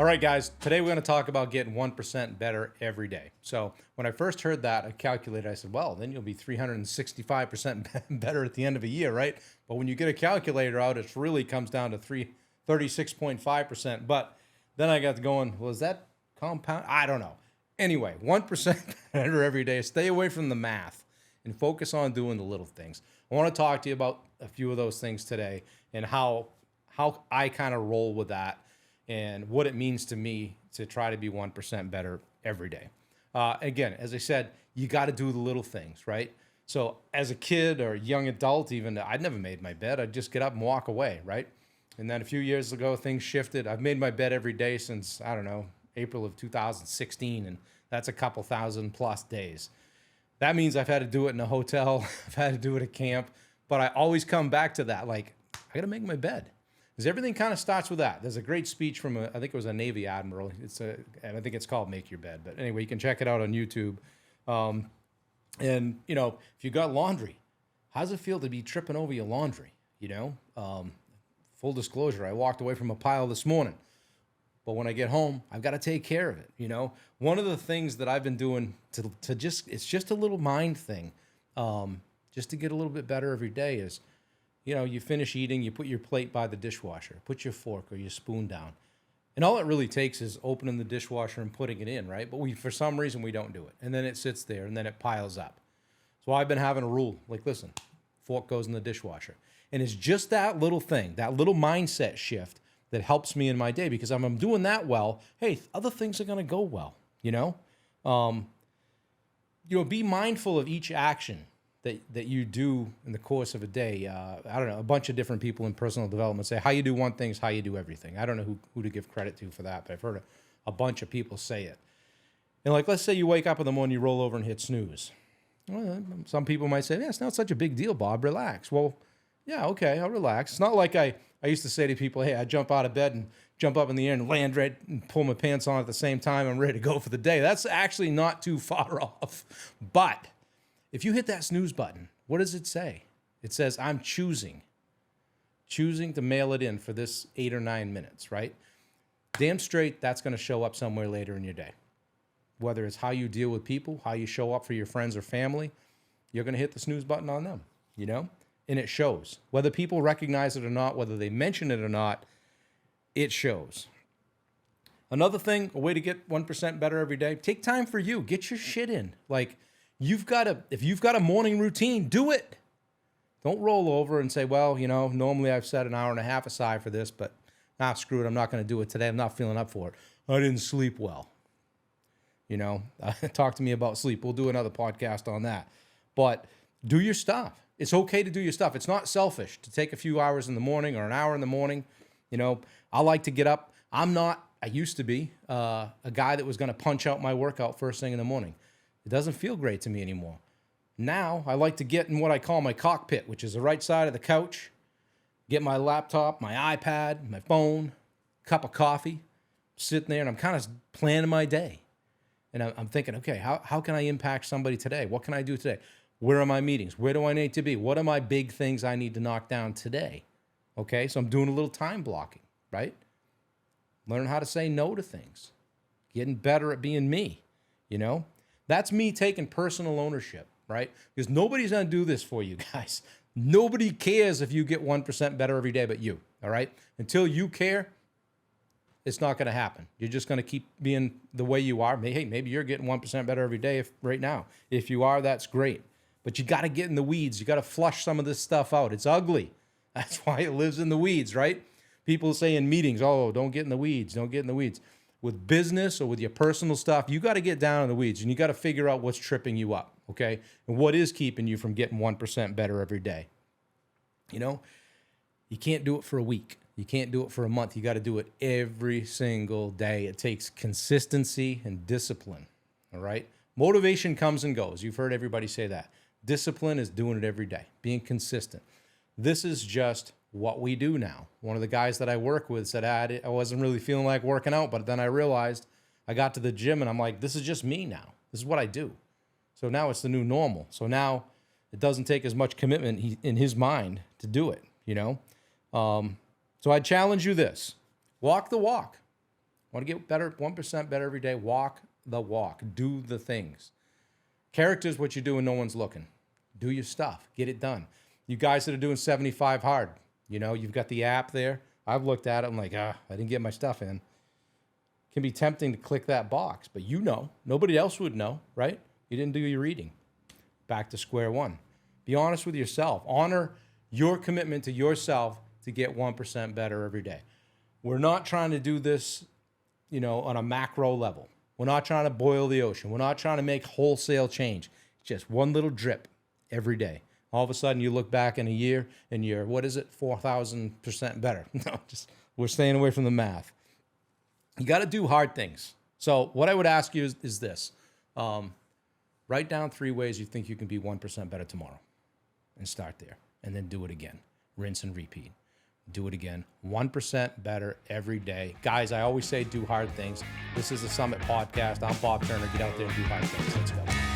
All right, guys, today we're going to talk about getting 1% better every day. So when I first heard that, I calculated, I said, well, then you'll be 365% better at the end of a year, right? But when you get a calculator out, it really comes down to 36.5%. But then I got to going, well, is that compound? I don't know. Anyway, 1% better every day. Stay away from the math and focus on doing the little things. I want to talk to you about a few of those things today and how I kind of roll with that and what it means to me to try to be 1% better every day. Again, as I said, you got to do the little things, right? So as a kid or young adult, even, I'd never made my bed. I'd just get up and walk away, right? And then a few years ago, things shifted. I've made my bed every day since, I don't know, April of 2016, and that's a couple thousand plus days. That means I've had to do it in a hotel. I've had to do it at camp, but I always come back to that. Like, I got to make my bed. Because everything kind of starts with that. There's a great speech from, I think it was a Navy admiral. And I think it's called Make Your Bed. But anyway, you can check it out on YouTube. And, you know, if you got laundry, how does it feel to be tripping over your laundry? You know, full disclosure, I walked away from a pile this morning. But when I get home, I've got to take care of it. You know, one of the things that I've been doing to just, it's just a little mind thing, just to get a little bit better every day is, you know, you finish eating, you put your plate by the dishwasher, put your fork or your spoon down. And all it really takes is opening the dishwasher and putting it in, right? But for some reason, we don't do it. And then it sits there and then it piles up. So I've been having a rule, like, listen, fork goes in the dishwasher. And it's just that little thing, that little mindset shift that helps me in my day, because if I'm doing that well, hey, other things are going to go well, you know? Be mindful of each action that you do in the course of a day. I don't know, a bunch of different people in personal development say how you do one thing is how you do everything. I don't know who to give credit to for that, but I've heard a bunch of people say it. And like, let's say you wake up in the morning, you roll over and hit snooze. Well, some people might say, yeah, it's not such a big deal, Bob, relax. Well, yeah, okay, I'll relax. It's not like I used to say to people, hey, I jump out of bed and jump up in the air and land right and pull my pants on at the same time. I'm ready to go for the day. That's actually not too far off. But if you hit that snooze button, what does it say? It says, I'm choosing to mail it in for this 8 or 9 minutes, right? Damn straight, that's going to show up somewhere later in your day. Whether it's how you deal with people, how you show up for your friends or family, you're going to hit the snooze button on them, you know? And it shows. Whether people recognize it or not, whether they mention it or not, it shows. Another thing, a way to get 1% better every day, take time for you. Get your shit in. Like, if you've got a morning routine, do it. Don't roll over and say, well, you know, normally I've set an hour and a half aside for this, but screw it. I'm not going to do it today. I'm not feeling up for it. I didn't sleep well. You know, talk to me about sleep. We'll do another podcast on that. But do your stuff. It's okay to do your stuff. It's not selfish to take a few hours in the morning or an hour in the morning. You know, I like to get up. I used to be a guy that was going to punch out my workout first thing in the morning. It doesn't feel great to me anymore. Now I like to get in what I call my cockpit, which is the right side of the couch, get my laptop, my iPad, my phone, cup of coffee, sitting there, and I'm kind of planning my day. And I'm thinking, okay, how can I impact somebody today? What can I do today? Where are my meetings? Where do I need to be? What are my big things I need to knock down today? Okay, so I'm doing a little time blocking, right? Learning how to say no to things. Getting better at being me, you know? That's me taking personal ownership, right? Because nobody's going to do this for you guys. Nobody cares if you get 1% better every day but you, all right? Until you care, it's not going to happen. You're just going to keep being the way you are. Hey, maybe you're getting 1% better every day right now. If you are, that's great. But you got to get in the weeds. You got to flush some of this stuff out. It's ugly. That's why it lives in the weeds, right? People say in meetings, oh, don't get in the weeds. Don't get in the weeds. With business or with your personal stuff, you got to get down in the weeds and you got to figure out what's tripping you up, okay? And what is keeping you from getting 1% better every day. You know, you can't do it for a week. You can't do it for a month. You got to do it every single day. It takes consistency and discipline, all right? Motivation comes and goes. You've heard everybody say that. Discipline is doing it every day, being consistent. This is just what we do now. One of the guys that I work with said, I wasn't really feeling like working out, but then I realized I got to the gym and I'm like, this is just me now. This is what I do. So now it's the new normal. So now it doesn't take as much commitment in his mind to do it, you know? So I challenge you this. Walk the walk. Want to get better, 1% better every day? Walk the walk. Do the things. Character is what you do when no one's looking. Do your stuff. Get it done. You guys that are doing 75 hard, you've got the app there. I've looked at it. I'm like, I didn't get my stuff in. It can be tempting to click that box, but nobody else would know, right? You didn't do your reading. Back to square one. Be honest with yourself. Honor your commitment to yourself to get 1% better every day. We're not trying to do this, on a macro level. We're not trying to boil the ocean. We're not trying to make wholesale change. It's just one little drip every day. All of a sudden you look back in a year and you're, 4,000% better. No, we're staying away from the math. You got to do hard things. So what I would ask you is this. Write down 3 ways you think you can be 1% better tomorrow and start there. And then do it again. Rinse and repeat. Do it again. 1% better every day. Guys, I always say do hard things. This is the Summit Podcast. I'm Bob Turner. Get out there and do hard things. Let's go.